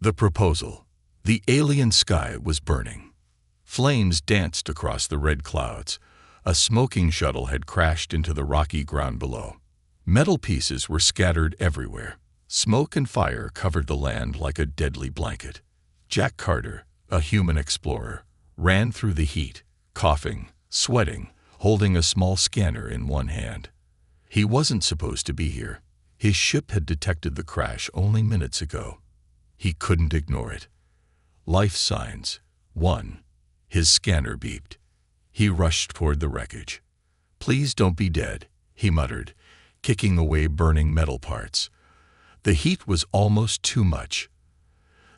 The proposal. The alien sky was burning. Flames danced across the red clouds. A smoking shuttle had crashed into the rocky ground below. Metal pieces were scattered everywhere. Smoke and fire covered the land like a deadly blanket. Jack Carter, a human explorer, ran through the heat, coughing, sweating, holding a small scanner in one hand. He wasn't supposed to be here. His ship had detected the crash only minutes ago. He couldn't ignore it. Life signs. 1. His scanner beeped. He rushed toward the wreckage. "Please don't be dead," he muttered, kicking away burning metal parts. The heat was almost too much.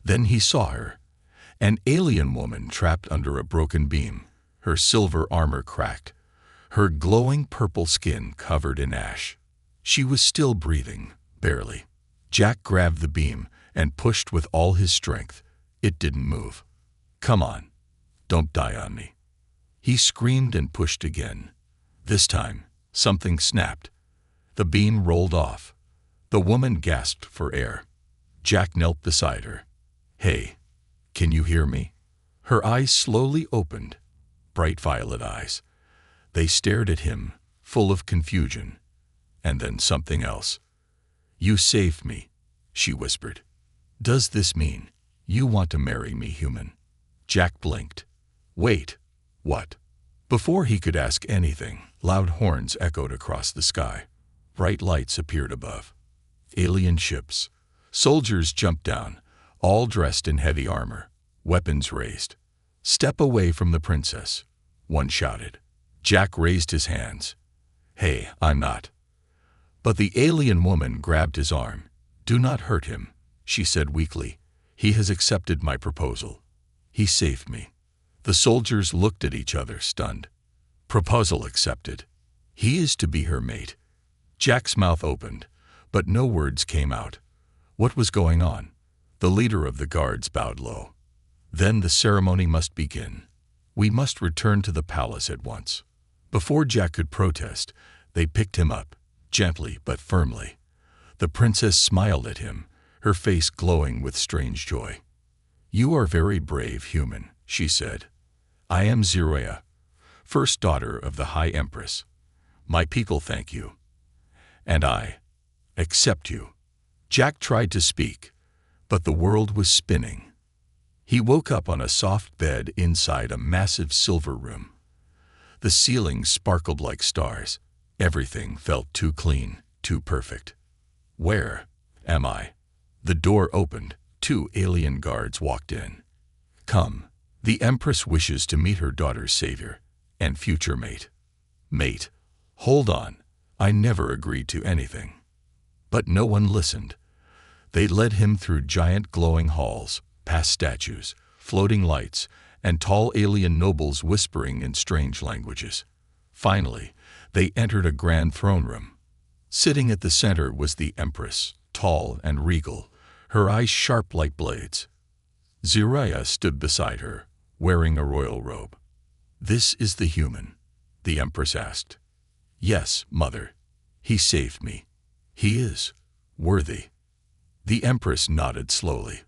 Then he saw her, an alien woman trapped under a broken beam, her silver armor cracked, her glowing purple skin covered in ash. She was still breathing, barely. Jack grabbed the beam and pushed with all his strength. It didn't move. "Come on, don't die on me." He screamed and pushed again. This time, something snapped. The beam rolled off. The woman gasped for air. Jack knelt beside her. "Hey, can you hear me?" Her eyes slowly opened, bright violet eyes. They stared at him, full of confusion. And then something else. "You saved me," she whispered. "Does this mean you want to marry me, human?" Jack blinked. "Wait, what?" Before he could ask anything, loud horns echoed across the sky. Bright lights appeared above. Alien ships. Soldiers jumped down, all dressed in heavy armor, weapons raised. "Step away from the princess," one shouted. Jack raised his hands. "Hey, I'm not." But the alien woman grabbed his arm. "Do not hurt him," she said weakly. "He has accepted my proposal. He saved me." The soldiers looked at each other, stunned. Proposal accepted. He is to be her mate. Jack's mouth opened, but no words came out. What was going on? The leader of the guards bowed low. "Then the ceremony must begin. We must return to the palace at once." Before Jack could protest, they picked him up, gently but firmly. The princess smiled at him, her face glowing with strange joy. "You are very brave, human," she said. "I am Zeruiah, first daughter of the High Empress. My people thank you. And I accept you." Jack tried to speak, but the world was spinning. He woke up on a soft bed inside a massive silver room. The ceiling sparkled like stars. Everything felt too clean, too perfect. "Where am I?" The door opened. 2 alien guards walked in. "Come. The Empress wishes to meet her daughter's savior and future mate." "Mate? Hold on. I never agreed to anything." But no one listened. They led him through giant glowing halls, past statues, floating lights, and tall alien nobles whispering in strange languages. Finally, they entered a grand throne room. Sitting at the center was the Empress, tall and regal, her eyes sharp like blades. Zeruiah stood beside her, wearing a royal robe. "This is the human?" the Empress asked. "Yes, Mother. He saved me. He is worthy." The Empress nodded slowly.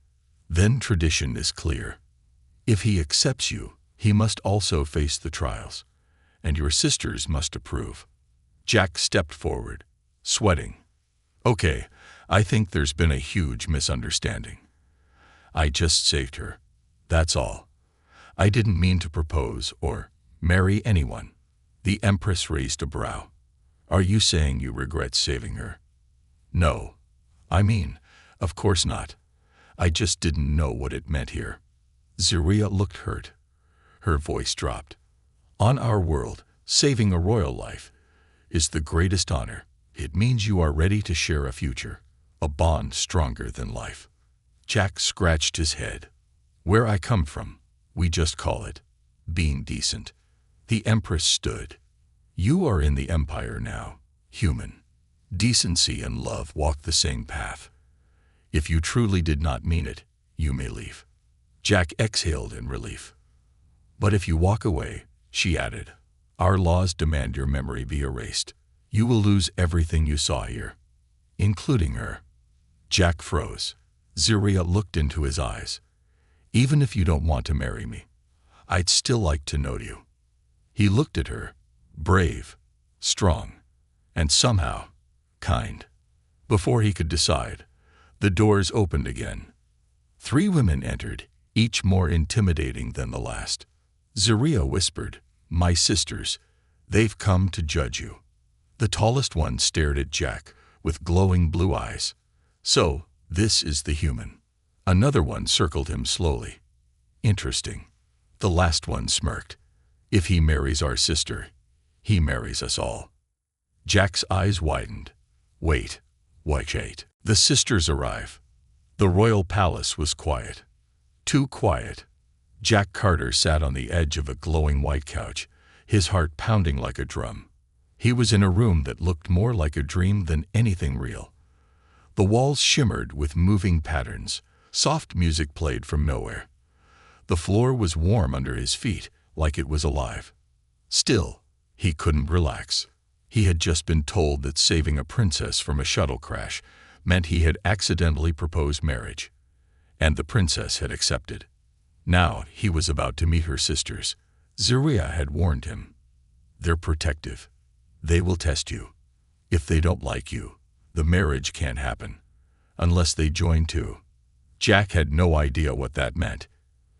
"Then tradition is clear. If he accepts you, he must also face the trials, and your sisters must approve." Jack stepped forward, sweating. "Okay, I think there's been a huge misunderstanding. I just saved her. That's all. I didn't mean to propose or marry anyone." The Empress raised a brow. "Are you saying you regret saving her?" "No. I mean, of course not. I just didn't know what it meant here." Zeruiah looked hurt. Her voice dropped. "On our world, saving a royal life is the greatest honor. It means you are ready to share a future, a bond stronger than life." Jack scratched his head. "Where I come from, we just call it being decent." The Empress stood. "You are in the Empire now, human. Decency and love walk the same path. If you truly did not mean it, you may leave." Jack exhaled in relief. "But if you walk away," she added, "our laws demand your memory be erased. You will lose everything you saw here, including her." Jack froze. Zuriya looked into his eyes. Even if you don't want to marry me, I'd still like to know you. He looked at her, brave, strong, and somehow kind. Before he could decide, the doors opened again. 3 women entered, each more intimidating than the last. Zuriya whispered, "My sisters, they've come to judge you." The tallest one stared at Jack with glowing blue eyes. "So, this is the human." Another one circled him slowly. "Interesting." The last one smirked. "If he marries our sister, he marries us all." Jack's eyes widened. Wait. The sisters arrive. The royal palace was quiet. Too quiet. Jack Carter sat on the edge of a glowing white couch, his heart pounding like a drum. He was in a room that looked more like a dream than anything real. The walls shimmered with moving patterns. Soft music played from nowhere. The floor was warm under his feet, like it was alive. Still, he couldn't relax. He had just been told that saving a princess from a shuttle crash meant he had accidentally proposed marriage. And the princess had accepted. Now he was about to meet her sisters. Zuriya had warned him. They're protective. They will test you. If they don't like you, the marriage can't happen. Unless they join too. Jack had no idea what that meant.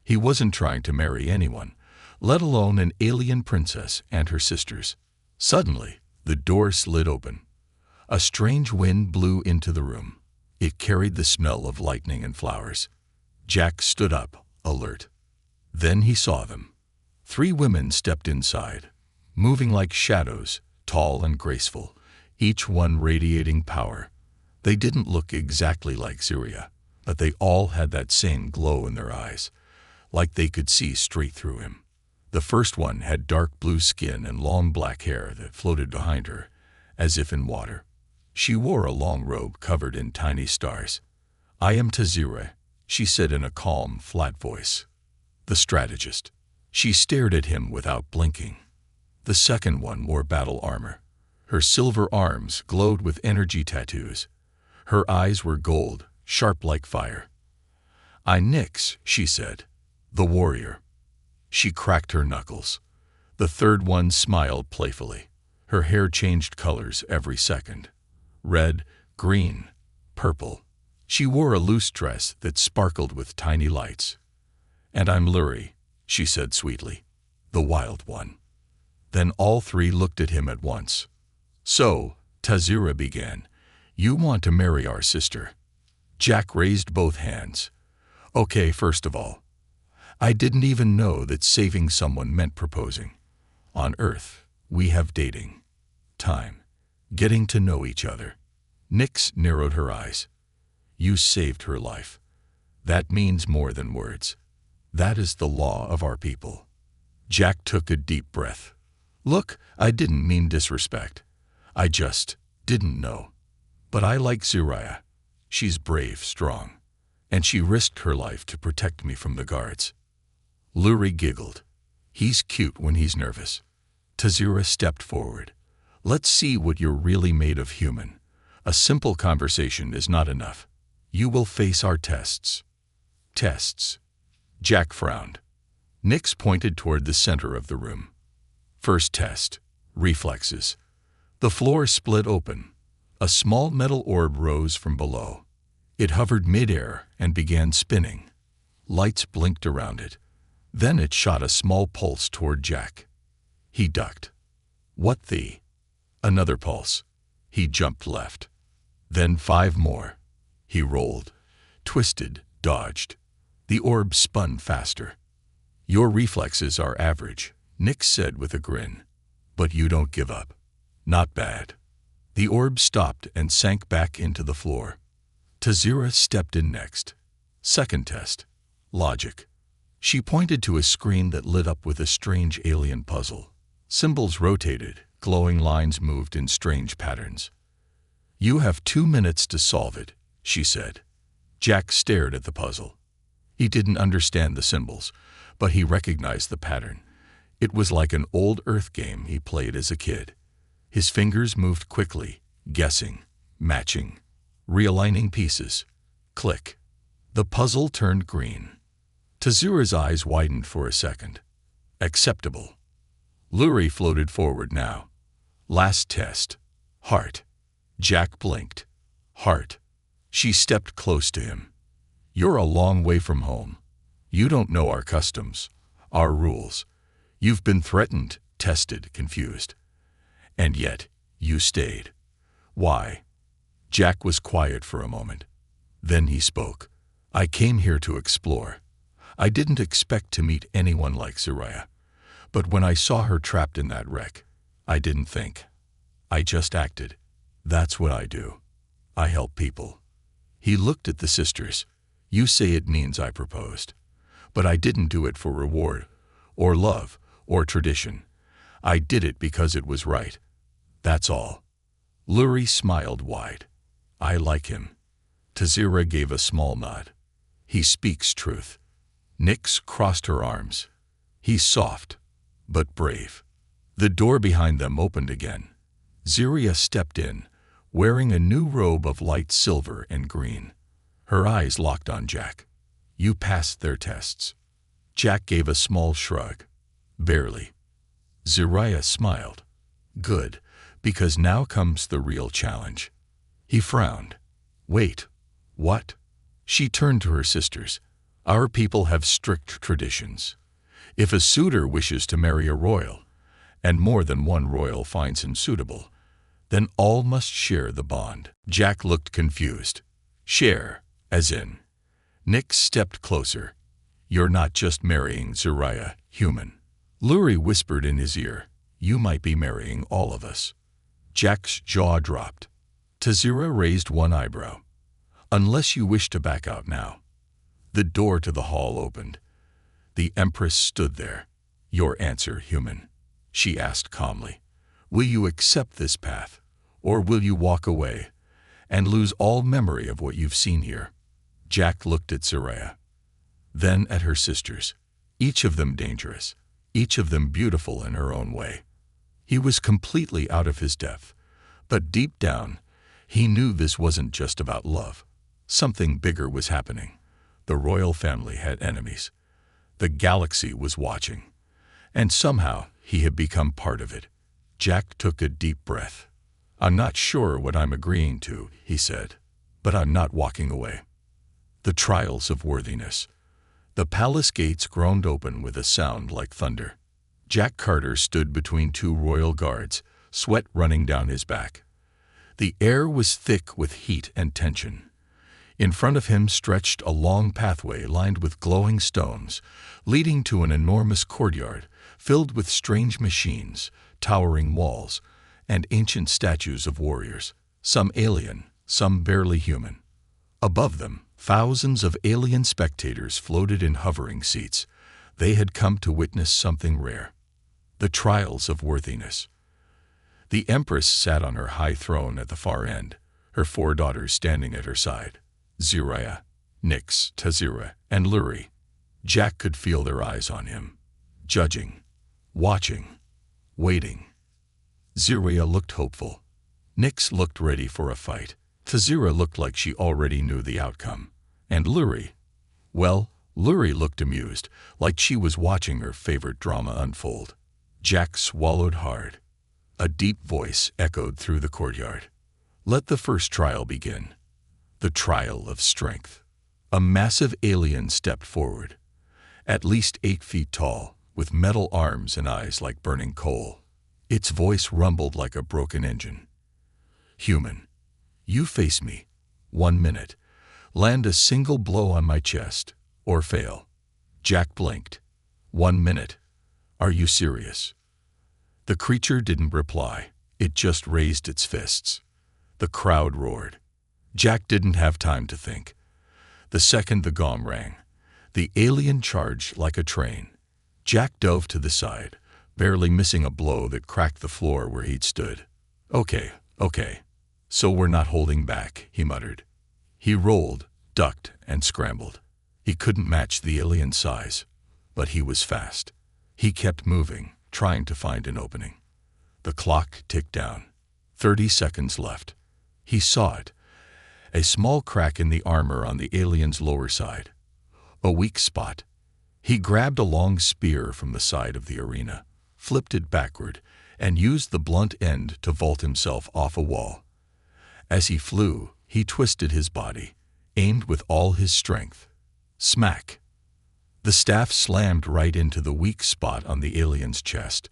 He wasn't trying to marry anyone, let alone an alien princess and her sisters. Suddenly, the door slid open. A strange wind blew into the room. It carried the smell of lightning and flowers. Jack stood up, alert. Then he saw them. 3 women stepped inside, moving like shadows, tall and graceful, each one radiating power. They didn't look exactly like Zuriya, but they all had that same glow in their eyes, like they could see straight through him. The first one had dark blue skin and long black hair that floated behind her, as if in water. She wore a long robe covered in tiny stars. "I am Tazira," she said in a calm, flat voice. "The strategist." She stared at him without blinking. The second one wore battle armor. Her silver arms glowed with energy tattoos. Her eyes were gold, sharp like fire. "I'm Nyx," she said. "The warrior." She cracked her knuckles. The third one smiled playfully. Her hair changed colors every second. Red, green, purple. She wore a loose dress that sparkled with tiny lights. "And I'm Luri," she said sweetly. "The wild one." Then all 3 looked at him at once. "So," Tazira began, "you want to marry our sister?" Jack raised both hands. "Okay, first of all, I didn't even know that saving someone meant proposing. On Earth, we have dating, time, getting to know each other." Nyx narrowed her eyes. "You saved her life. That means more than words. That is the law of our people." Jack took a deep breath. "Look, I didn't mean disrespect. I just didn't know. But I like Zuriya. She's brave, strong, and she risked her life to protect me from the guards." Luri giggled. "He's cute when he's nervous." Tazira stepped forward. "Let's see what you're really made of, human. A simple conversation is not enough. You will face our tests." "Tests?" Jack frowned. Nyx pointed toward the center of the room. "First test, reflexes." The floor split open. A small metal orb rose from below. It hovered midair and began spinning. Lights blinked around it. Then it shot a small pulse toward Jack. He ducked. "What the?" Another pulse. He jumped left. Then 5 more. He rolled, twisted, dodged. The orb spun faster. "Your reflexes are average," Nyx said with a grin. "But you don't give up. Not bad." The orb stopped and sank back into the floor. Tazira stepped in next. Second test, logic. She pointed to a screen that lit up with a strange alien puzzle. Symbols rotated, glowing lines moved in strange patterns. "You have 2 minutes to solve it," she said. Jack stared at the puzzle. He didn't understand the symbols, but he recognized the pattern. It was like an old Earth game he played as a kid. His fingers moved quickly, guessing, matching, realigning pieces. Click. The puzzle turned green. Tazura's eyes widened for a second. Acceptable. Luri floated forward now. Last test. Heart. Jack blinked. Heart. She stepped close to him. You're a long way from home. You don't know our customs, our rules. You've been threatened, tested, confused. And yet, you stayed. Why? Jack was quiet for a moment. Then he spoke. I came here to explore. I didn't expect to meet anyone like Zariah. But when I saw her trapped in that wreck, I didn't think. I just acted. That's what I do. I help people. He looked at the sisters. You say it means I proposed. But I didn't do it for reward, or love, or tradition. I did it because it was right. That's all. Luri smiled wide. I like him. Tazira gave a small nod. He speaks truth. Nyx crossed her arms. He's soft, but brave. The door behind them opened again. Zariah stepped in, wearing a new robe of light silver and green. Her eyes locked on Jack. You passed their tests. Jack gave a small shrug. Barely. Zariah smiled. Good, because now comes the real challenge. He frowned. Wait, what? She turned to her sisters. Our people have strict traditions. If a suitor wishes to marry a royal, and more than one royal finds him suitable, then all must share the bond. Jack looked confused. Share, as in. Nyx stepped closer. You're not just marrying Zariah, human. Luri whispered in his ear. You might be marrying all of us. Jack's jaw dropped. Tazira raised one eyebrow. Unless you wish to back out now. The door to the hall opened. The Empress stood there. Your answer, human, she asked calmly. Will you accept this path, or will you walk away and lose all memory of what you've seen here? Jack looked at Zariah, then at her sisters, each of them dangerous, each of them beautiful in her own way. He was completely out of his depth, but deep down, he knew this wasn't just about love. Something bigger was happening. The royal family had enemies. The galaxy was watching, and somehow he had become part of it. Jack took a deep breath. I'm not sure what I'm agreeing to, he said, but I'm not walking away. The trials of worthiness. The palace gates groaned open with a sound like thunder. Jack Carter stood between two royal guards, sweat running down his back. The air was thick with heat and tension. In front of him stretched a long pathway lined with glowing stones, leading to an enormous courtyard filled with strange machines, towering walls, and ancient statues of warriors, some alien, some barely human. Above them, thousands of alien spectators floated in hovering seats. They had come to witness something rare. The trials of worthiness. The Empress sat on her high throne at the far end, her 4 daughters standing at her side. Zariah, Nyx, Tazira, and Luri. Jack could feel their eyes on him, judging, watching, waiting. Zariah looked hopeful. Nyx looked ready for a fight. Tazira looked like she already knew the outcome. And Luri, well, Luri looked amused, like she was watching her favorite drama unfold. Jack swallowed hard. A deep voice echoed through the courtyard. Let the first trial begin. The trial of strength. A massive alien stepped forward, at least 8 feet tall, with metal arms and eyes like burning coal. Its voice rumbled like a broken engine. Human, you face me. 1 minute. Land a single blow on my chest, or fail. Jack blinked. 1 minute. Are you serious? The creature didn't reply. It just raised its fists. The crowd roared. Jack didn't have time to think. The second the gong rang, the alien charged like a train. Jack dove to the side, barely missing a blow that cracked the floor where he'd stood. Okay. So we're not holding back, he muttered. He rolled, ducked, and scrambled. He couldn't match the alien's size, but he was fast. He kept moving, trying to find an opening. The clock ticked down. 30 seconds left. He saw it. a small crack in the armor on the alien's lower side. A weak spot. He grabbed a long spear from the side of the arena, flipped it backward, and used the blunt end to vault himself off a wall. As he flew, he twisted his body, aimed with all his strength. Smack! The staff slammed right into the weak spot on the alien's chest.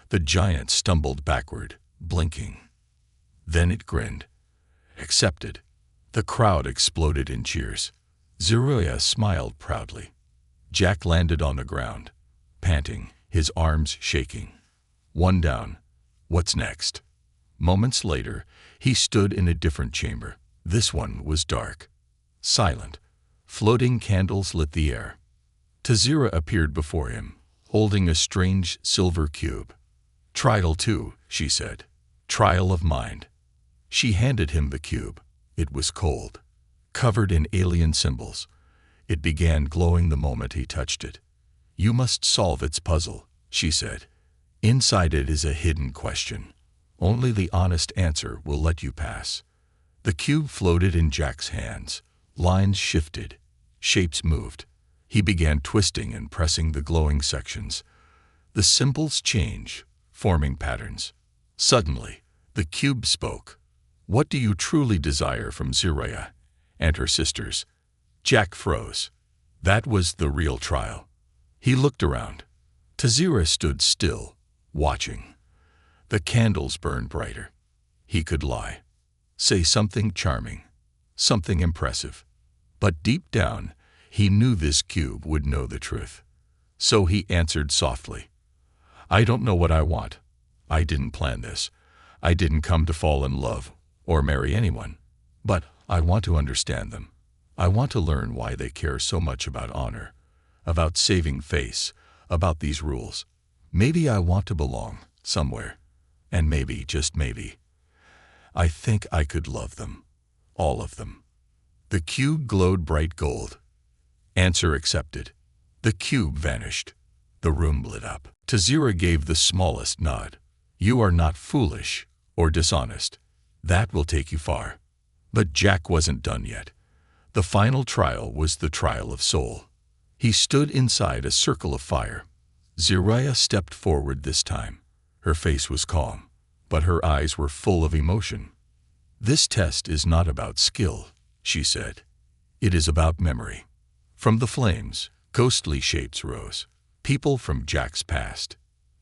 The giant stumbled backward, blinking. Then it grinned. Accepted. The crowd exploded in cheers. Zeruiah smiled proudly. Jack landed on the ground, panting, his arms shaking. One down. What's next? Moments later, he stood in a different chamber. This one was dark, silent. Floating candles lit the air. Tazira appeared before him, holding a strange silver cube. "Trial 2, she said. "Trial of mind." She handed him the cube. It was cold, covered in alien symbols. It began glowing the moment he touched it. "You must solve its puzzle," she said. "Inside it is a hidden question. Only the honest answer will let you pass." The cube floated in Jack's hands. Lines shifted. Shapes moved. He began twisting and pressing the glowing sections. The symbols changed, forming patterns. Suddenly, the cube spoke. "What do you truly desire from Zeruiah and her sisters?" Jack froze. That was the real trial. He looked around. Tazira stood still, watching. The candles burned brighter. He could lie. Say something charming, something impressive. But deep down, he knew this cube would know the truth. So he answered softly, "I don't know what I want. I didn't plan this. I didn't come to fall in love or marry anyone. But I want to understand them. I want to learn why they care so much about honor, about saving face, about these rules. Maybe I want to belong somewhere. And maybe, just maybe, I think I could love them. All of them." The cube glowed bright gold. Answer accepted. The cube vanished. The room lit up. Tazira gave the smallest nod. "You are not foolish or dishonest. That will take you far." But Jack wasn't done yet. The final trial was the trial of soul. He stood inside a circle of fire. Zeruiah stepped forward this time. Her face was calm, but her eyes were full of emotion. "This test is not about skill," she said. "It is about memory." From the flames, ghostly shapes rose. People from Jack's past.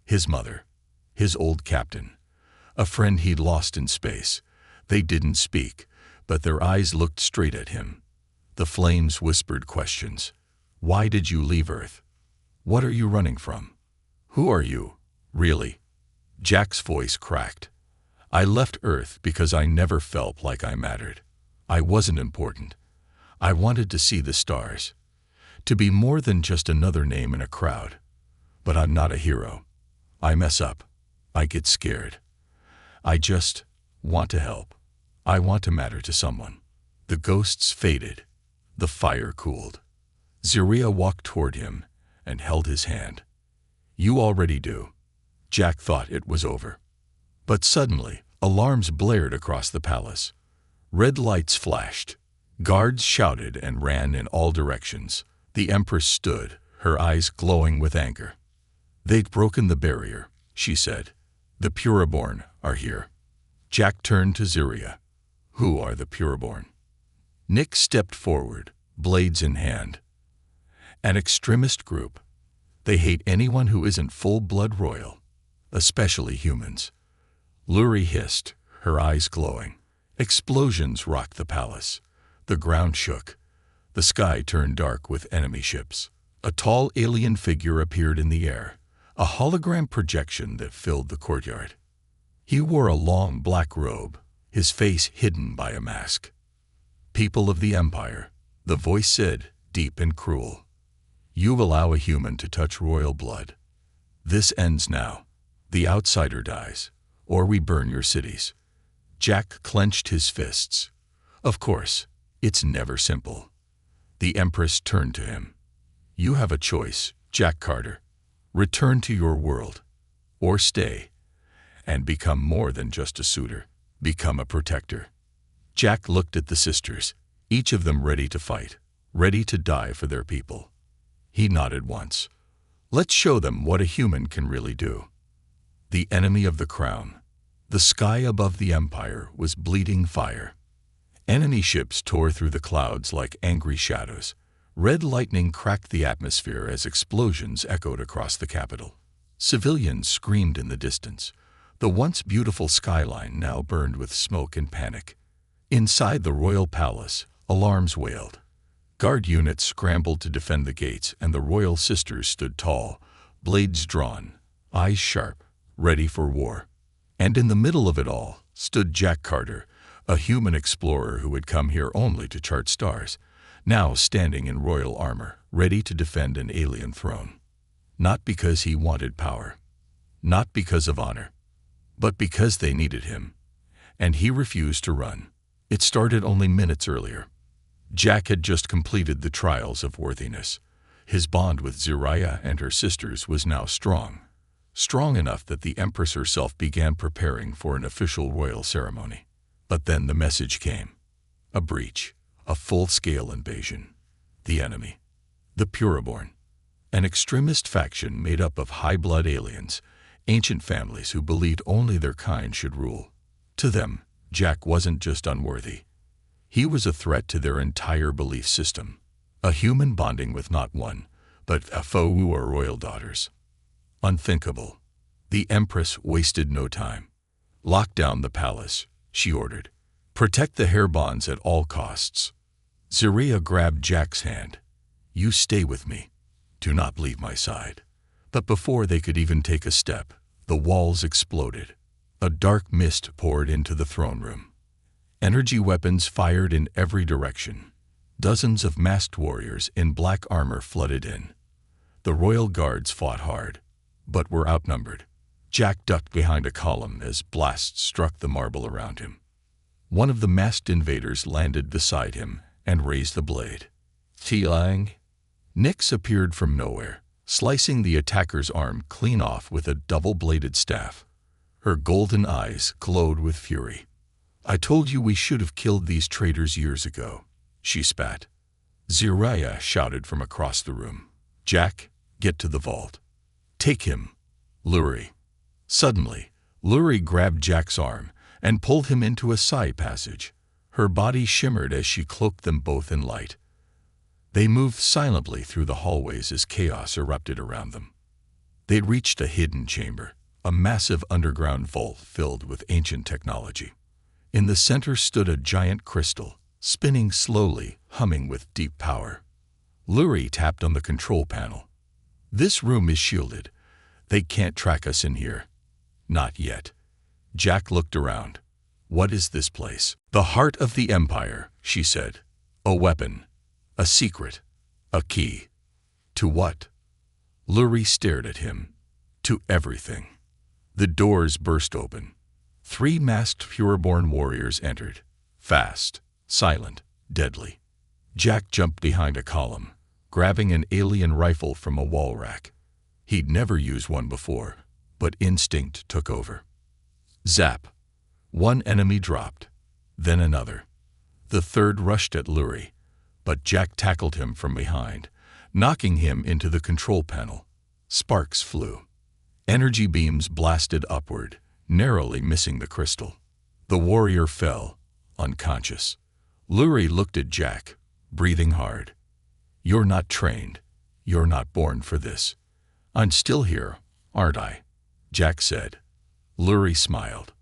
His mother, his old captain, a friend he'd lost in space. They didn't speak, but their eyes looked straight at him. The flames whispered questions. "Why did you leave Earth? What are you running from? Who are you, really?" Jack's voice cracked. "I left Earth because I never felt like I mattered. I wasn't important. I wanted to see the stars, to be more than just another name in a crowd. But I'm not a hero. I mess up. I get scared. I just want to help. I want to matter to someone." The ghosts faded. The fire cooled. Zeruiah walked toward him and held his hand. "You already do." Jack thought it was over. But suddenly, alarms blared across the palace. Red lights flashed. Guards shouted and ran in all directions. The Empress stood, her eyes glowing with anger. "They'd broken the barrier," she said. "The Pureborn are here." Jack turned to Zeruiah. "Who are the Pureborn?" Nick stepped forward, blades in hand. "An extremist group. They hate anyone who isn't full-blood royal, especially humans." Luri hissed, her eyes glowing. Explosions rocked the palace. The ground shook. The sky turned dark with enemy ships. A tall alien figure appeared in the air, a hologram projection that filled the courtyard. He wore a long black robe, his face hidden by a mask. "People of the Empire," the voice said, deep and cruel. "You allow a human to touch royal blood. This ends now. The outsider dies, or we burn your cities." Jack clenched his fists. Of course, it's never simple. The Empress turned to him. "You have a choice, Jack Carter. Return to your world, or stay, and become more than just a suitor. Become a protector." Jack looked at the sisters, each of them ready to fight, ready to die for their people. He nodded once. Let's show them what a human can really do. The enemy of the crown. The sky above the Empire was bleeding fire. Enemy ships tore through the clouds like angry shadows. Red lightning cracked the atmosphere as explosions echoed across the capital. Civilians screamed in the distance. The once beautiful skyline now burned with smoke and panic. Inside the royal palace, alarms wailed. Guard units scrambled to defend the gates, and the royal sisters stood tall, blades drawn, eyes sharp, ready for war. And in the middle of it all stood Jack Carter, a human explorer who had come here only to chart stars, now standing in royal armor, ready to defend an alien throne. Not because he wanted power, not because of honor, but because they needed him. And he refused to run. It started only minutes earlier. Jack had just completed the trials of worthiness. His bond with Zariah and her sisters was now strong. Strong enough that the Empress herself began preparing for an official royal ceremony. But then the message came. A breach. A full-scale invasion. The enemy. The Pureborn. An extremist faction made up of high-blood aliens, ancient families who believed only their kind should rule. To them, Jack wasn't just unworthy. He was a threat to their entire belief system. A human bonding with not one, but a foe who are royal daughters. Unthinkable. The Empress wasted no time. Lock down the palace, she ordered. Protect the hair bonds at all costs. Zariah grabbed Jack's hand. You stay with me. Do not leave my side. But before they could even take a step, the walls exploded. A dark mist poured into the throne room. Energy weapons fired in every direction. Dozens of masked warriors in black armor flooded in. The royal guards fought hard, but were outnumbered. Jack ducked behind a column as blasts struck the marble around him. One of the masked invaders landed beside him and raised the blade. Tiang. Nyx appeared from nowhere, slicing the attacker's arm clean off with a double-bladed staff. Her golden eyes glowed with fury. I told you we should have killed these traitors years ago, she spat. Zariah shouted from across the room. Jack, get to the vault. Take him. Luri. Suddenly, Luri grabbed Jack's arm and pulled him into a side passage. Her body shimmered as she cloaked them both in light. They moved silently through the hallways as chaos erupted around them. They'd reached a hidden chamber, a massive underground vault filled with ancient technology. In the center stood a giant crystal, spinning slowly, humming with deep power. Luri tapped on the control panel. This room is shielded. They can't track us in here. Not yet. Jack looked around. What is this place? The heart of the Empire, she said. A weapon. A secret. A key. To what? Luri stared at him. To everything. The doors burst open. 3 masked Pureborn warriors entered. Fast, silent, deadly. Jack jumped behind a column, grabbing an alien rifle from a wall rack. He'd never used one before, but instinct took over. Zap. One enemy dropped, then another. The third rushed at Luri, but Jack tackled him from behind, knocking him into the control panel. Sparks flew. Energy beams blasted upward, narrowly missing the crystal. The warrior fell, unconscious. Luri looked at Jack, breathing hard. You're not trained. You're not born for this. I'm still here, aren't I? Jack said. Luri smiled.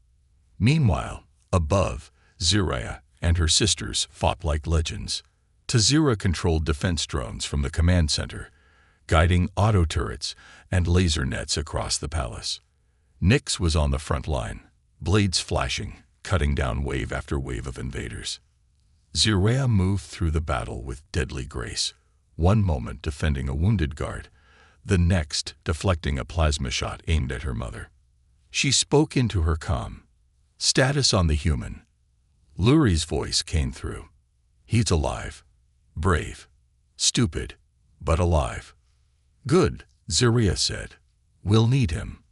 Meanwhile, above, Zariah and her sisters fought like legends. Tazira controlled defense drones from the command center, guiding auto turrets and laser nets across the palace. Nyx was on the front line, blades flashing, cutting down wave after wave of invaders. Zariah moved through the battle with deadly grace, one moment defending a wounded guard, the next deflecting a plasma shot aimed at her mother. She spoke into her comm. Status on the human. Luri's voice came through. He's alive. Brave. Stupid. But alive. Good, Zariah said. We'll need him.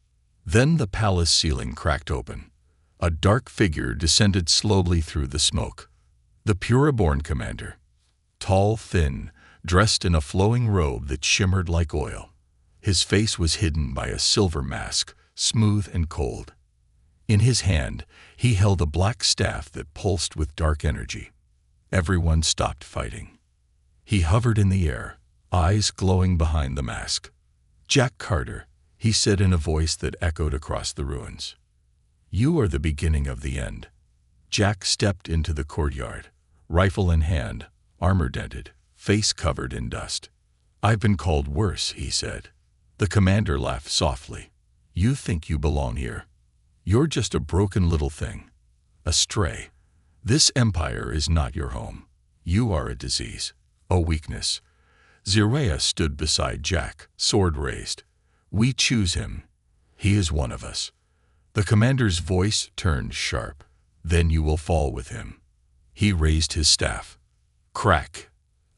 Then the palace ceiling cracked open. A dark figure descended slowly through the smoke, The Pure-born commander, tall, thin, dressed in a flowing robe that shimmered like oil. His face was hidden by a silver mask, smooth and cold. In his hand, he held a black staff that pulsed with dark energy. Everyone stopped fighting. He hovered in the air, eyes glowing behind the mask. "Jack Carter," he said in a voice that echoed across the ruins. "You are the beginning of the end." Jack stepped into the courtyard, rifle in hand, armor dented, face covered in dust. "I've been called worse," he said. The commander laughed softly. "You think you belong here? You're just a broken little thing, a stray. This empire is not your home. You are a disease, a weakness." Ziraya stood beside Jack, sword raised. "We choose him. He is one of us." The commander's voice turned sharp. "Then you will fall with him." He raised his staff. Crack!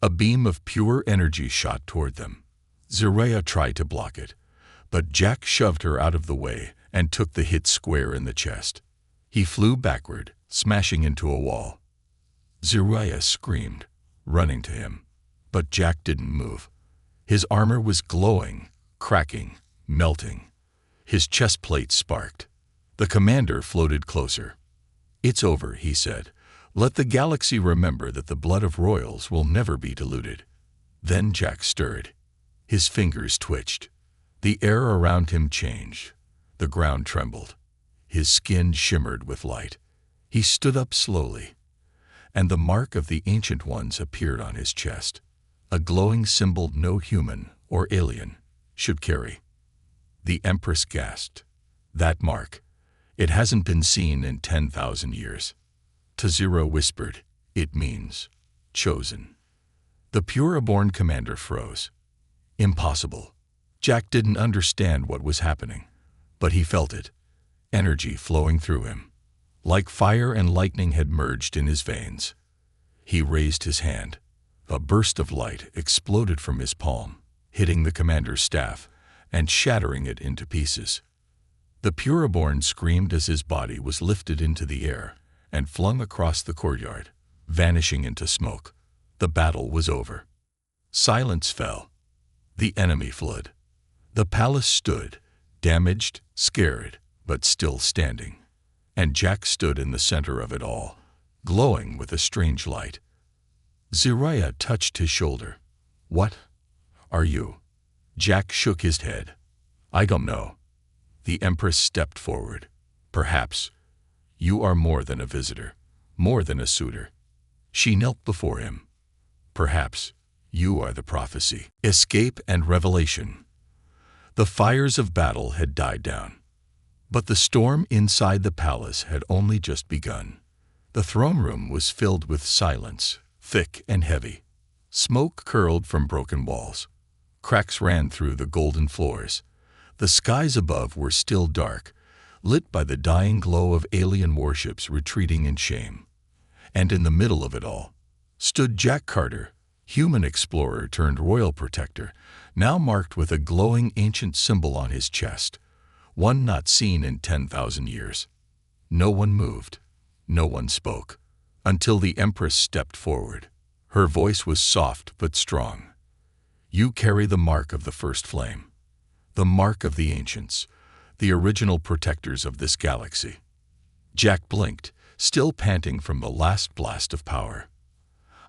A beam of pure energy shot toward them. Ziraya tried to block it, but Jack shoved her out of the way and took the hit square in the chest. He flew backward, smashing into a wall. Ziraya screamed, running to him, but Jack didn't move. His armor was glowing, cracking, melting. His chest plate sparked. The commander floated closer. "It's over," he said. "Let the galaxy remember that the blood of royals will never be diluted." Then Jack stirred. His fingers twitched. The air around him changed. The ground trembled. His skin shimmered with light. He stood up slowly, and the mark of the Ancient Ones appeared on his chest, a glowing symbol no human or alien should carry. The Empress gasped. "That mark, it hasn't been seen in 10,000 years. Tazira whispered, "It means chosen." The Pure-born commander froze. Impossible. Jack didn't understand what was happening, but he felt it, energy flowing through him. Like fire and lightning had merged in his veins. He raised his hand. A burst of light exploded from his palm, hitting the commander's staff and shattering it into pieces. The Pure-born screamed as his body was lifted into the air and flung across the courtyard, vanishing into smoke. The battle was over. Silence fell. The enemy fled. The palace stood, damaged, scared, but still standing. And Jack stood in the center of it all, glowing with a strange light. Ziraya touched his shoulder. "What are you?" Jack shook his head. "I don't know." The Empress stepped forward. "Perhaps you are more than a visitor, more than a suitor." She knelt before him. "Perhaps you are the prophecy, escape and revelation." The fires of battle had died down, but the storm inside the palace had only just begun. The throne room was filled with silence, thick and heavy. Smoke curled from broken walls. Cracks ran through the golden floors. The skies above were still dark, lit by the dying glow of alien warships retreating in shame. And in the middle of it all stood Jack Carter, human explorer turned royal protector, now marked with a glowing ancient symbol on his chest, one not seen in 10,000 years. No one moved, no one spoke, until the Empress stepped forward. Her voice was soft but strong. "You carry the mark of the first flame, the mark of the ancients, the original protectors of this galaxy." Jack blinked, still panting from the last blast of power.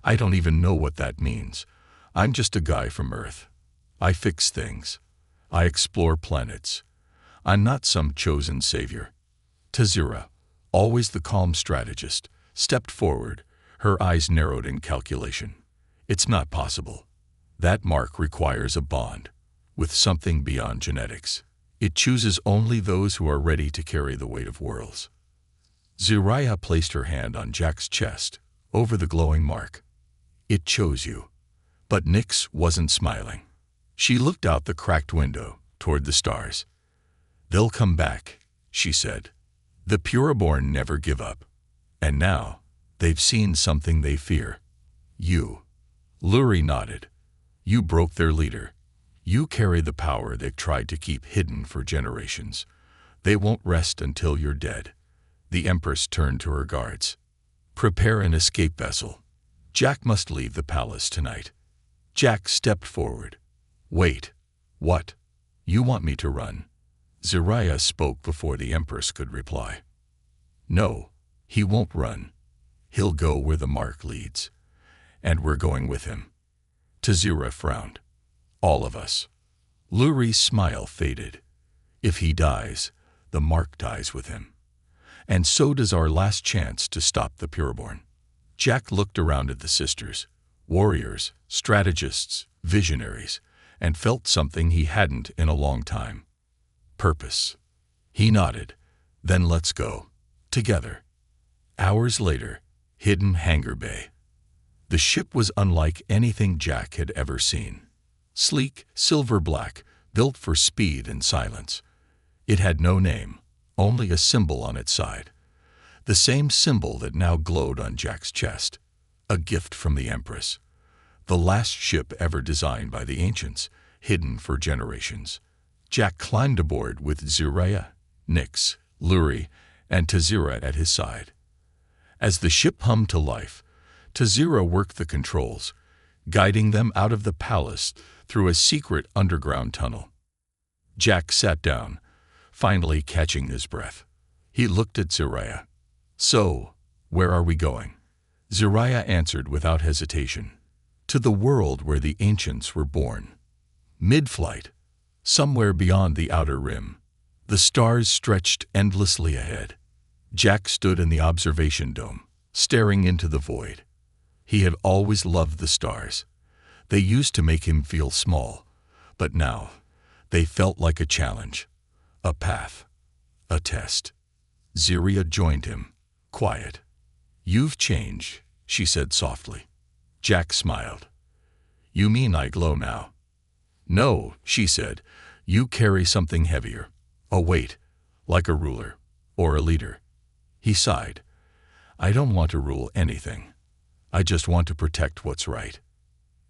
"I don't even know what that means. I'm just a guy from Earth. I fix things. I explore planets. I'm not some chosen savior." Tazira, always the calm strategist, stepped forward, her eyes narrowed in calculation. "It's not possible. That mark requires a bond with something beyond genetics. It chooses only those who are ready to carry the weight of worlds." Ziraya placed her hand on Jack's chest, over the glowing mark. "It chose you." But Nyx wasn't smiling. She looked out the cracked window, toward the stars. "They'll come back," she said. "The Pure-born never give up. And now, they've seen something they fear. You." Luri nodded. "You broke their leader. You carry the power they've tried to keep hidden for generations. They won't rest until you're dead." The Empress turned to her guards. Prepare an escape vessel. Jack must leave the palace tonight. Jack stepped forward. Wait. What? You want me to run? Zariah spoke before the Empress could reply. No, he won't run. He'll go where the mark leads. And we're going with him. Tazira frowned. All of us. Luri's smile faded. If he dies, the mark dies with him. And so does our last chance to stop the Pureborn. Jack looked around at the sisters, warriors, strategists, visionaries, and felt something he hadn't in a long time. Purpose. He nodded. Then let's go. Together. Hours later, hidden Hangar Bay. The ship was unlike anything Jack had ever seen. Sleek, silver-black, built for speed and silence. It had no name, only a symbol on its side. The same symbol that now glowed on Jack's chest. A gift from the Empress. The last ship ever designed by the ancients, hidden for generations. Jack climbed aboard with Zariah, Nyx, Luri, and Tazira at his side. As the ship hummed to life, Tazira worked the controls, guiding them out of the palace through a secret underground tunnel. Jack sat down, finally catching his breath. He looked at Zariah. So, where are we going? Zariah answered without hesitation. To the world where the ancients were born. Mid-flight, somewhere beyond the outer rim, the stars stretched endlessly ahead. Jack stood in the observation dome, staring into the void. He had always loved the stars. They used to make him feel small, but now they felt like a challenge, a path, a test. Zariah joined him, quiet. You've changed, she said softly. Jack smiled. You mean I glow now? No, she said. You carry something heavier, a weight, like a ruler or a leader. He sighed. I don't want to rule anything. I just want to protect what's right.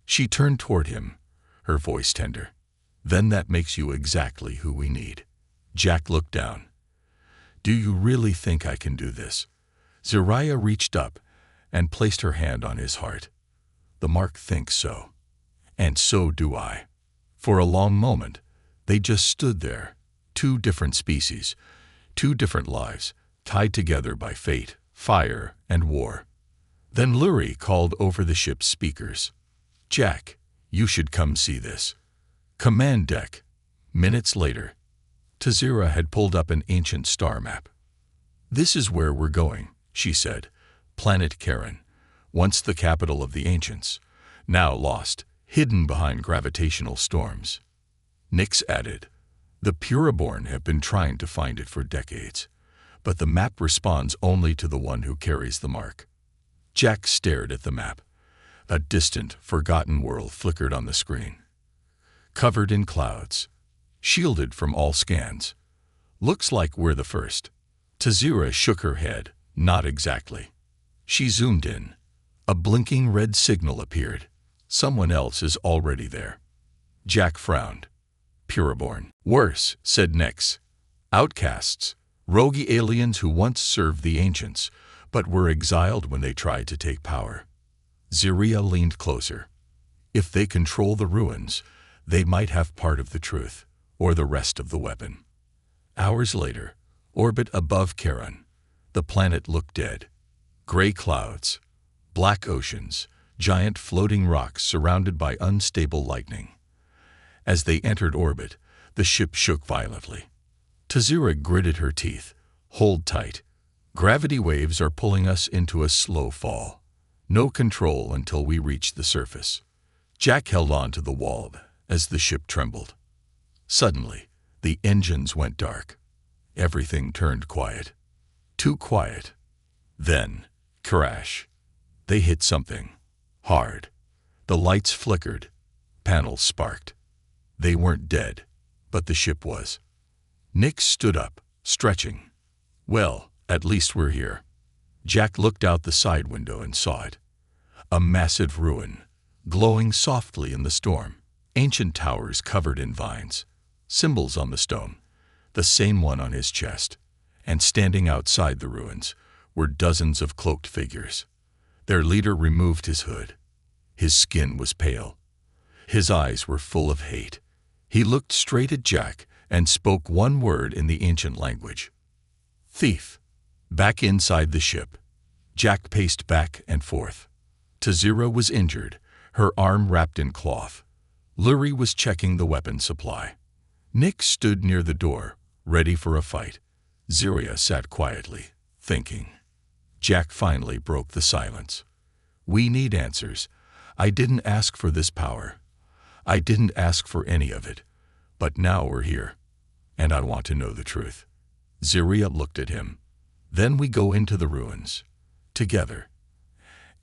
She turned toward him, her voice tender. Then that makes you exactly who we need. Jack looked down. Do you really think I can do this? Zariah reached up and placed her hand on his heart. The mark thinks so. And so do I. For a long moment, they just stood there, two different species, two different lives, tied together by fate, fire, and war. Then Luri called over the ship's speakers. Jack, you should come see this. Command deck. Minutes later, Tazira had pulled up an ancient star map. This is where we're going, she said. Planet Charon, once the capital of the ancients, now lost, hidden behind gravitational storms. Nyx added, the Pureborn have been trying to find it for decades, but the map responds only to the one who carries the mark. Jack stared at the map. A distant, forgotten world flickered on the screen. Covered in clouds, shielded from all scans. Looks like we're the first. Tazira shook her head. Not exactly. She zoomed in. A blinking red signal appeared. Someone else is already there. Jack frowned. Pureborn. Worse, said Nyx. Outcasts. Rogue aliens who once served the ancients, but were exiled when they tried to take power. Zariah leaned closer. If they control the ruins, they might have part of the truth, or the rest of the weapon. Hours later, orbit above Charon, the planet looked dead. Gray clouds, black oceans, giant floating rocks surrounded by unstable lightning. As they entered orbit, the ship shook violently. Tazira gritted her teeth. Hold tight. Gravity waves are pulling us into a slow fall. No control until we reach the surface. Jack held on to the wall as the ship trembled. Suddenly, the engines went dark. Everything turned quiet. Too quiet. Then, crash. They hit something. Hard. The lights flickered. Panels sparked. They weren't dead, but the ship was. Nyx stood up, stretching. Well, at least we're here. Jack looked out the side window and saw it. A massive ruin, glowing softly in the storm. Ancient towers covered in vines. Symbols on the stone. The same one on his chest. And standing outside the ruins were dozens of cloaked figures. Their leader removed his hood. His skin was pale. His eyes were full of hate. He looked straight at Jack and spoke one word in the ancient language. "Thief." Back inside the ship, Jack paced back and forth. Tazira was injured, her arm wrapped in cloth. Lurie was checking the weapon supply. Nick stood near the door, ready for a fight. Ziria sat quietly, thinking. Jack finally broke the silence. "We need answers. I didn't ask for this power. I didn't ask for any of it. But now we're here, and I want to know the truth." Ziria looked at him. "Then we go into the ruins. Together.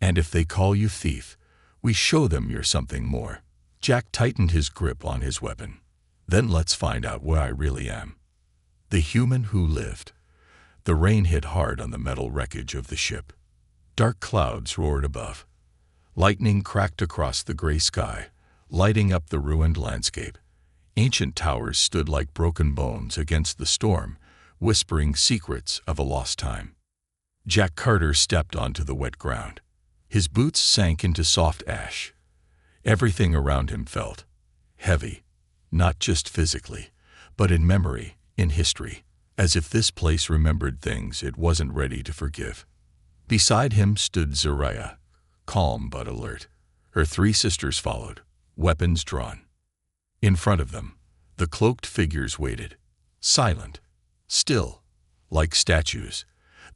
And if they call you thief, we show them you're something more." Jack tightened his grip on his weapon. "Then let's find out where I really am." The human who lived. The rain hit hard on the metal wreckage of the ship. Dark clouds roared above. Lightning cracked across the gray sky, lighting up the ruined landscape. Ancient towers stood like broken bones against the storm, whispering secrets of a lost time. Jack Carter stepped onto the wet ground. His boots sank into soft ash. Everything around him felt heavy, not just physically, but in memory, in history, as if this place remembered things it wasn't ready to forgive. Beside him stood Ziria, calm but alert. Her 3 sisters followed, weapons drawn. In front of them, the cloaked figures waited, silent, still, like statues.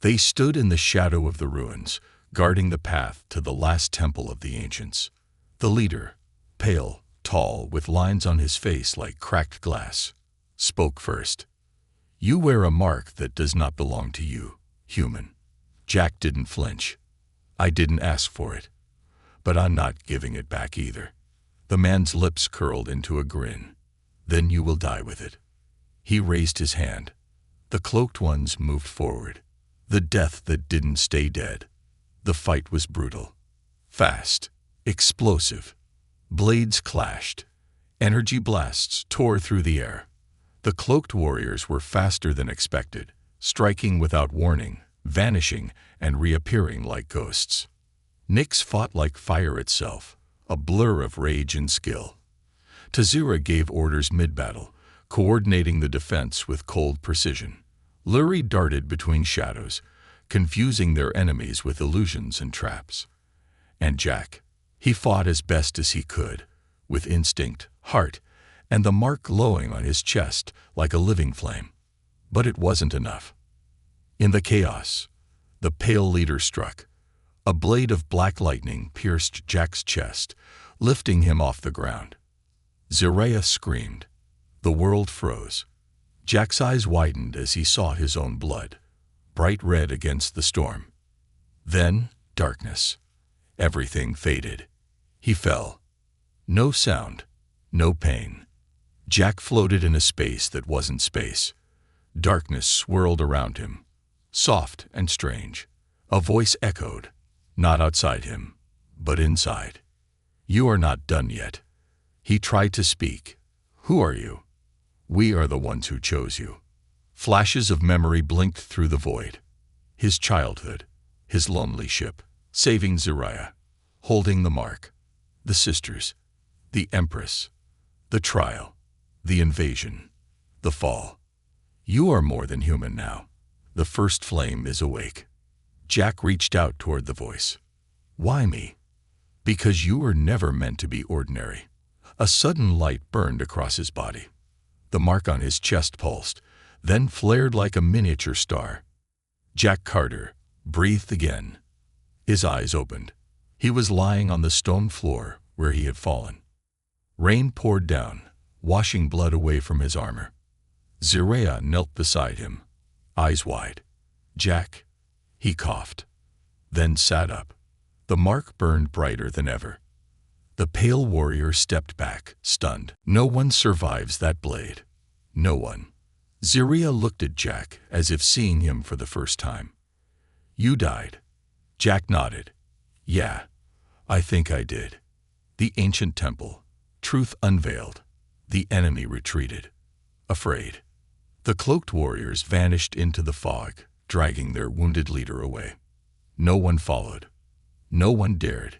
They stood in the shadow of the ruins, guarding the path to the last temple of the ancients. The leader, pale, tall, with lines on his face like cracked glass, spoke first. "You wear a mark that does not belong to you, human." Jack didn't flinch. "I didn't ask for it, but I'm not giving it back either." The man's lips curled into a grin. "Then you will die with it." He raised his hand. The cloaked ones moved forward. The death that didn't stay dead. The fight was brutal. Fast. Explosive. Blades clashed. Energy blasts tore through the air. The cloaked warriors were faster than expected, striking without warning, vanishing and reappearing like ghosts. Nyx fought like fire itself, a blur of rage and skill. Tazira gave orders mid-battle, coordinating the defense with cold precision. Lurie darted between shadows, confusing their enemies with illusions and traps. And Jack, he fought as best as he could, with instinct, heart, and the mark glowing on his chest like a living flame. But it wasn't enough. In the chaos, the pale leader struck. A blade of black lightning pierced Jack's chest, lifting him off the ground. Ziria screamed. The world froze. Jack's eyes widened as he saw his own blood, bright red against the storm. Then, darkness. Everything faded. He fell. No sound, no pain. Jack floated in a space that wasn't space. Darkness swirled around him, soft and strange. A voice echoed, not outside him, but inside. "You are not done yet." He tried to speak. "Who are you?" "We are the ones who chose you." Flashes of memory blinked through the void. His childhood, his lonely ship, saving Ziria, holding the mark, the sisters, the Empress, the trial, the invasion, the fall. "You are more than human now. The first flame is awake." Jack reached out toward the voice. "Why me?" "Because you were never meant to be ordinary." A sudden light burned across his body. The mark on his chest pulsed, then flared like a miniature star. Jack Carter breathed again. His eyes opened. He was lying on the stone floor where he had fallen. Rain poured down, washing blood away from his armor. Ziria knelt beside him, eyes wide. "Jack," he coughed, then sat up. The mark burned brighter than ever. The pale warrior stepped back, stunned. "No one survives that blade. No one." Ziria looked at Jack as if seeing him for the first time. "You died." Jack nodded. "Yeah, I think I did." The ancient temple, truth unveiled. The enemy retreated, afraid. The cloaked warriors vanished into the fog, dragging their wounded leader away. No one followed. No one dared.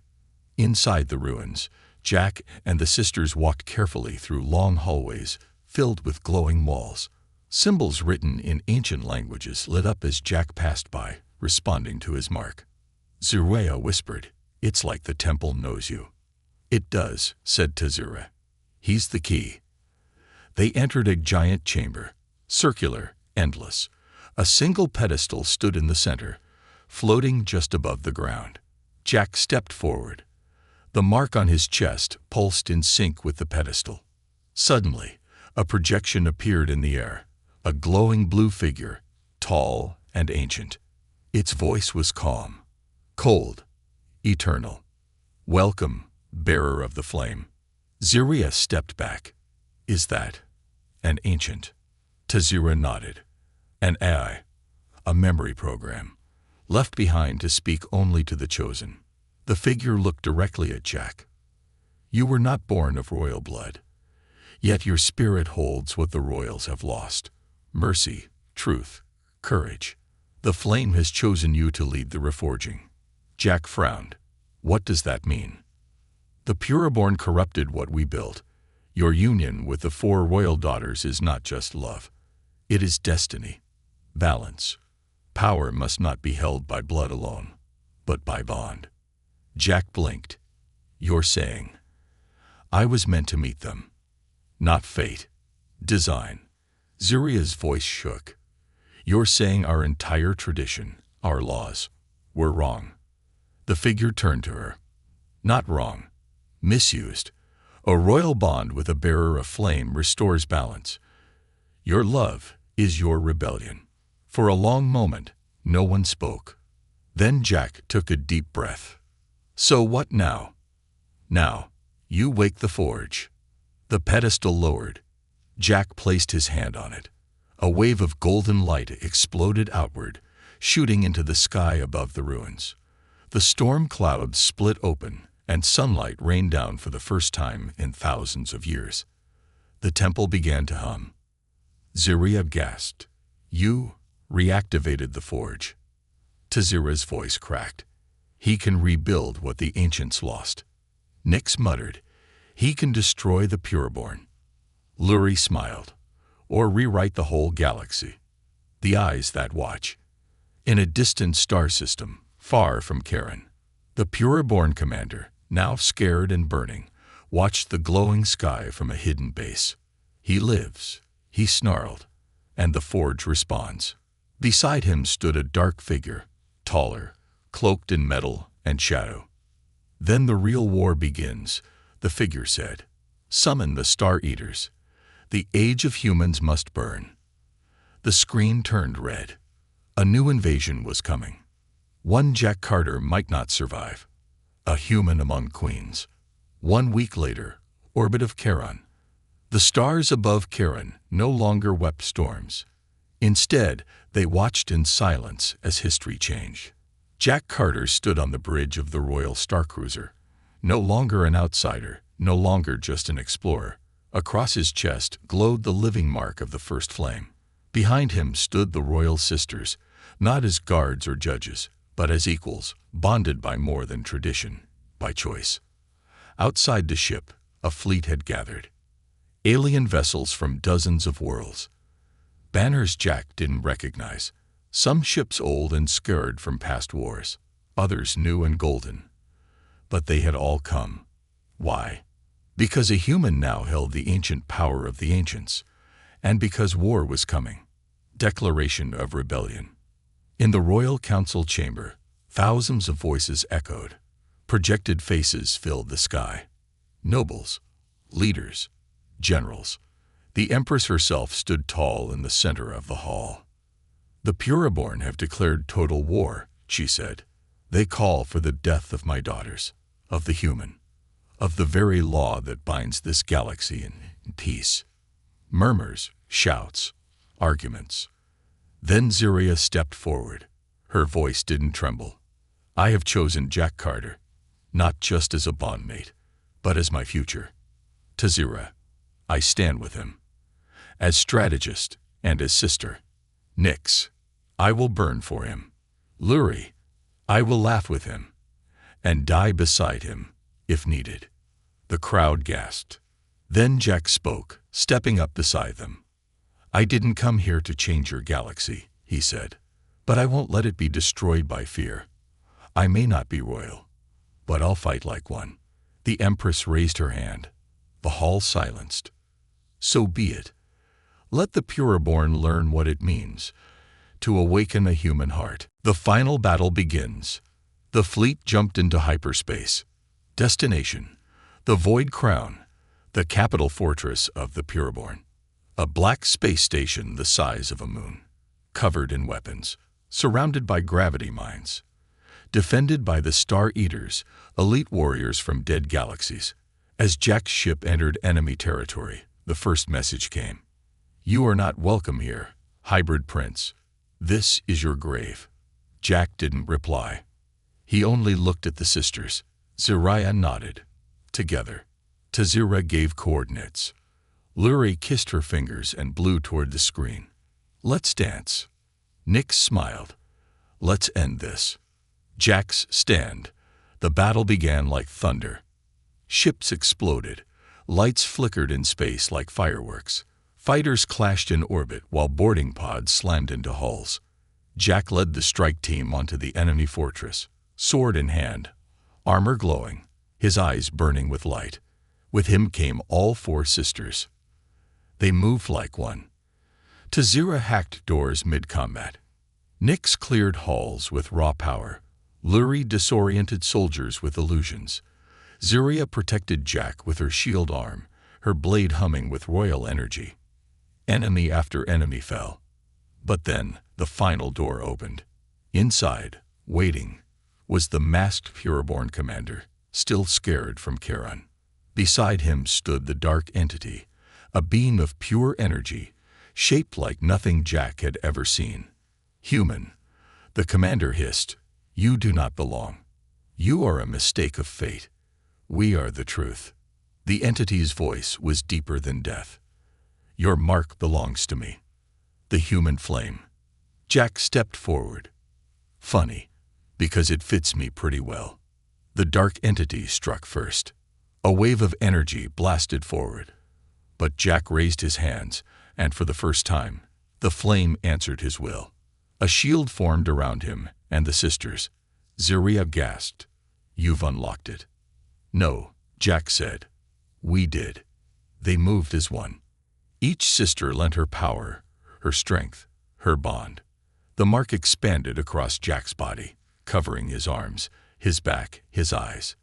Inside the ruins, Jack and the sisters walked carefully through long hallways filled with glowing walls. Symbols written in ancient languages lit up as Jack passed by, responding to his mark. Zeruiah whispered, "It's like the temple knows you." "It does," said Tazura. "He's the key." They entered a giant chamber, circular, endless. A single pedestal stood in the center, floating just above the ground. Jack stepped forward. The mark on his chest pulsed in sync with the pedestal. Suddenly, a projection appeared in the air, a glowing blue figure, tall and ancient. Its voice was calm, cold, eternal. "Welcome, bearer of the flame." Zeruiah stepped back. "Is that an ancient?" Tazura nodded. "An AI, a memory program, left behind to speak only to the chosen." The figure looked directly at Jack. "You were not born of royal blood, yet your spirit holds what the royals have lost: mercy, truth, courage. The flame has chosen you to lead the reforging." Jack frowned. "What does that mean?" "The Pureborn corrupted what we built. Your union with the 4 royal daughters is not just love. It is destiny, balance. Power must not be held by blood alone, but by bond." Jack blinked. "You're saying I was meant to meet them, not fate, design." Zeruiah's voice shook. "You're saying our entire tradition, our laws, were wrong." The figure turned to her. "Not wrong, misused. A royal bond with a bearer of flame restores balance. Your love is your rebellion." For a long moment, no one spoke. Then Jack took a deep breath. "So what now?" "Now, you wake the forge." The pedestal lowered. Jack placed his hand on it. A wave of golden light exploded outward, shooting into the sky above the ruins. The storm clouds split open, and sunlight rained down for the first time in thousands of years. The temple began to hum. Zeruiah gasped. "You reactivated the forge." Tazura's voice cracked. "He can rebuild what the ancients lost." Nyx muttered, "He can destroy the Pureborn." Luri smiled. "Or rewrite the whole galaxy." The eyes that watch. In a distant star system, far from Charon, the Pureborn commander, now scared and burning, watched the glowing sky from a hidden base. "He lives," he snarled, "and the forge responds." Beside him stood a dark figure, taller, cloaked in metal and shadow. "Then the real war begins," the figure said. "Summon the Star Eaters. The age of humans must burn." The screen turned red. A new invasion was coming. One Jack Carter might not survive. A human among queens. 1 week later, orbit of Charon. The stars above Charon no longer wept storms. Instead, they watched in silence as history changed. Jack Carter stood on the bridge of the Royal Starcruiser. No longer an outsider, no longer just an explorer. Across his chest glowed the living mark of the first flame. Behind him stood the royal sisters, not as guards or judges, but as equals, bonded by more than tradition, by choice. Outside the ship, a fleet had gathered. Alien vessels from dozens of worlds. Banners Jack didn't recognize. Some ships old and scarred from past wars, others new and golden. But they had all come. Why? Because a human now held the ancient power of the ancients, and because war was coming. Declaration of rebellion. In the Royal Council chamber, thousands of voices echoed. Projected faces filled the sky. Nobles, leaders, generals. The Empress herself stood tall in the center of the hall. "The Pureborn have declared total war," she said. "They call for the death of my daughters, of the human, of the very law that binds this galaxy in peace." Murmurs, shouts, arguments. Then Zeruiah stepped forward. Her voice didn't tremble. "I have chosen Jack Carter, not just as a bondmate, but as my future. Tazura, I stand with him, as strategist and as sister. Nyx, I will burn for him. Luri, I will laugh with him, and die beside him, if needed." The crowd gasped. Then Jack spoke, stepping up beside them. "I didn't come here to change your galaxy," he said, "but I won't let it be destroyed by fear. I may not be royal, but I'll fight like one." The Empress raised her hand. The hall silenced. "So be it. Let the Pureborn learn what it means to awaken a human heart." The final battle begins. The fleet jumped into hyperspace. Destination: the Void Crown, the capital fortress of the Pureborn. A black space station the size of a moon, covered in weapons, surrounded by gravity mines, defended by the Star Eaters, elite warriors from dead galaxies. As Jack's ship entered enemy territory, the first message came. "You are not welcome here, hybrid prince. This is your grave." Jack didn't reply. He only looked at the sisters. Zariah nodded. Together. Tazira gave coordinates. Luri kissed her fingers and blew toward the screen. "Let's dance." Nyx smiled. "Let's end this." Jack's stand. The battle began like thunder. Ships exploded. Lights flickered in space like fireworks. Fighters clashed in orbit while boarding pods slammed into hulls. Jack led the strike team onto the enemy fortress, sword in hand, armor glowing, his eyes burning with light. With him came all four sisters. They moved like one. Tazira hacked doors mid-combat. Nyx cleared halls with raw power. Luri disoriented soldiers with illusions. Zariah protected Jack with her shield arm, her blade humming with royal energy. Enemy after enemy fell. But then the final door opened. Inside, waiting, was the masked Pureborn commander, still scared from Charon. Beside him stood the dark entity, a beam of pure energy, shaped like nothing Jack had ever seen. "Human," the commander hissed, "you do not belong. You are a mistake of fate. We are the truth." The entity's voice was deeper than death. "Your mark belongs to me, the human flame." Jack stepped forward. "Funny, because it fits me pretty well." The dark entity struck first. A wave of energy blasted forward. But Jack raised his hands, and for the first time, the flame answered his will. A shield formed around him and the sisters. Zariah gasped. "You've unlocked it." "No," Jack said. "We did." They moved as one. Each sister lent her power, her strength, her bond. The mark expanded across Jack's body, covering his arms, his back, his eyes.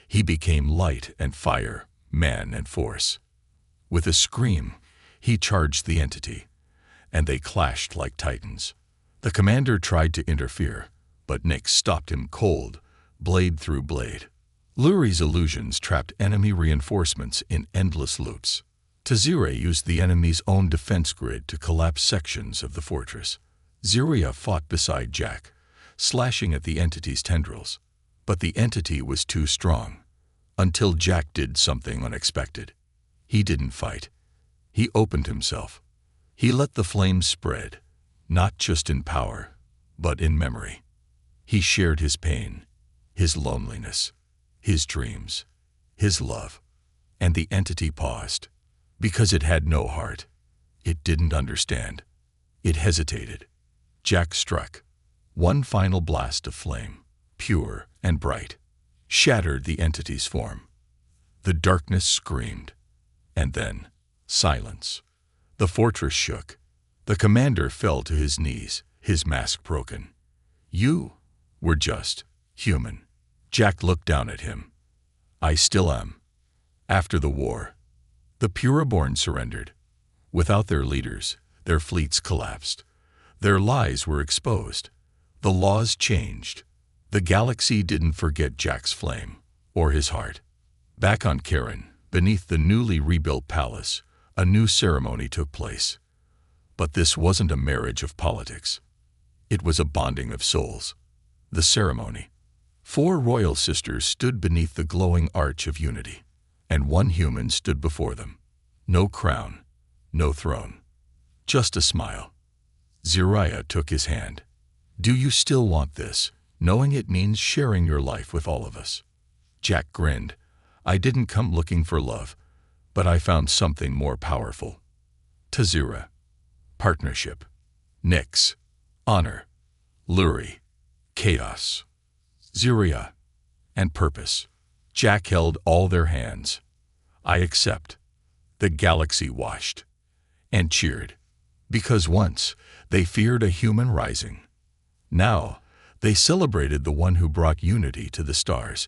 He became light and fire, man and force. With a scream, he charged the entity, and they clashed like titans. The commander tried to interfere, but Nyx stopped him cold, blade through blade. Luri's illusions trapped enemy reinforcements in endless loops. Tazira used the enemy's own defense grid to collapse sections of the fortress. Zariah fought beside Jack, slashing at the entity's tendrils. But the entity was too strong, until Jack did something unexpected. He didn't fight. He opened himself. He let the flames spread, not just in power, but in memory. He shared his pain, his loneliness, his dreams, his love. And the entity paused. Because it had no heart. It didn't understand. It hesitated. Jack struck. One final blast of flame, pure and bright, shattered the entity's form. The darkness screamed. And then, silence. The fortress shook. The commander fell to his knees, his mask broken. "You were just human." Jack looked down at him. "I still am." After the war, the Pureborn surrendered. Without their leaders, their fleets collapsed. Their lies were exposed. The laws changed. The galaxy didn't forget Jack's flame, or his heart. Back on Charon, beneath the newly rebuilt palace, a new ceremony took place. But this wasn't a marriage of politics. It was a bonding of souls. The ceremony. 4 royal sisters stood beneath the glowing arch of unity, and one human stood before them. No crown, no throne, just a smile. Zariah took his hand. Do you still want this, knowing it means sharing your life with all of us? Jack grinned. I didn't come looking for love, but I found something more powerful. Tazira. Partnership. Nyx. Honor. Luri. Chaos. Zariah. And purpose. Jack held all their hands. I accept. The galaxy washed and cheered, because once they feared a human rising. Now they celebrated the one who brought unity to the stars.